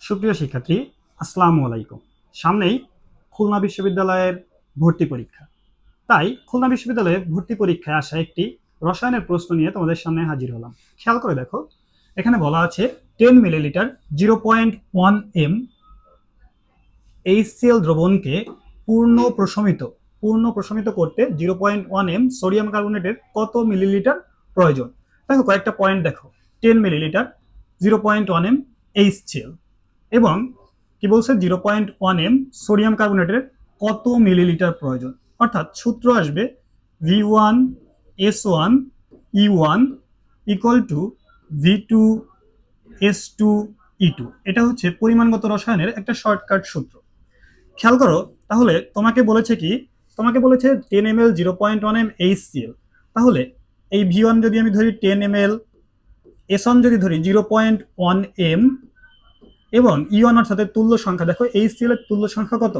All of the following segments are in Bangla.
সুপ্রিয় শিক্ষার্থী, আসসালামু আলাইকুম। সামনেই খুলনা বিশ্ববিদ্যালয়ের ভর্তি পরীক্ষা। তাই খুলনা বিশ্ববিদ্যালয়ে ভর্তি পরীক্ষায় আসা একটি রসায়নের প্রশ্ন নিয়ে তোমাদের সামনে হাজির হলাম। খেয়াল করে দেখো, এখানে বলা আছে 10 মিলিলিটার 0.1 এম HCl দ্রবণকে পূর্ণ প্রশমিত করতে 0.1 এম সোডিয়াম কার্বনেটের কত মিলিলিটার প্রয়োজন। দেখো কয়েকটা পয়েন্ট দেখো, 10 মিলিলিটার 0.1 এম HCl এবং কি বলছে 0.1 এম সোডিয়াম কার্বনেটের কত মিলিলিটার প্রয়োজন। অর্থাৎ সূত্র আসবে V1S1E1 ইকুয়াল টু V2S2E2। এটা হচ্ছে পরিমাণগত রসায়নের একটা শর্টকাট সূত্র। খেয়াল করো, তাহলে তোমাকে বলেছে 10 ml 0.1 এম HCl। তাহলে এই V1 যদি আমি ধরি 10 ml, S1 যদি ধরি 0.1 এম এবং E1 অর্থাৎ তুল্য সংখ্যা, দেখো HCl এর তুল্য সংখ্যা কত?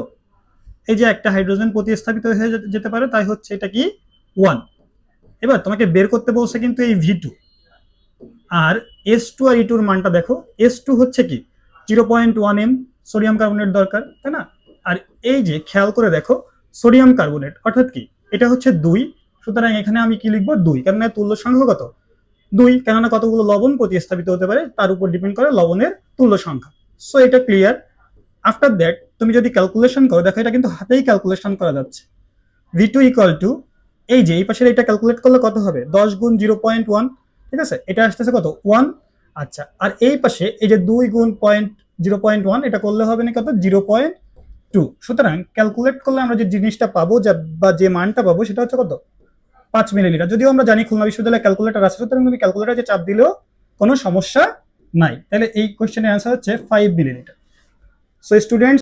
এই যে একটা হাইড্রোজেন প্রতিস্থাপিত হয়ে যেতে পারে, তাই হচ্ছে এটা কি 1। এবার তোমাকে বের করতে বলছে কিন্তু এই V2 আর S2 আর E2 এর মানটা দেখো। S2 হচ্ছে কি 0.1 এম সোডিয়াম কার্বনেট দরকার, তাই না? আর এই যে খেয়াল করে দেখো সোডিয়াম কার্বনেট অর্থাৎ কি, এটা হচ্ছে 2। সুতরাং এখানে আমি কি লিখবো 2, কারণ তুল্য সংখ্যা কত 2, কেননা কতগুলো লবণ প্রতিস্থাপিত হতে পারে তার উপর ডিপেন্ড করে লবণের তুল্য সংখ্যা। সো এটা ক্লিয়ার। আফটার দ্যাট তুমি যদি ক্যালকুলেশন করো, দেখো এটা কিন্তু হাতেই ক্যালকুলেশন করা যাচ্ছে। V2 ইকুয়াল টু এই যে এই পাশের এটা ক্যালকুলেট করলে কত হবে, 10 গুণ 0.1, ঠিক আছে? এটা আসতেছে কত 1। আচ্ছা, আর এই পাশে এই যে 2 গুণ 0.1, এটা করলে হবে না কত 0.2। সুতরাং ক্যালকুলেট করলে আমরা যে জিনিসটা পাবো বা যে মানটা পাবো সেটা হচ্ছে কত 5 মিলিলিটার। যদিও আমরা জানি খুলনা বিশ্ববিদ্যালয়ে ক্যালকুলেটর আছে, সুতরাং তুমি ক্যালকুলেটরে চাপ দিলেও কোনো সমস্যা নাই। তাহলে এই কোশ্চেনের অ্যান্সার হচ্ছে 5 মিলিলিটার। So students,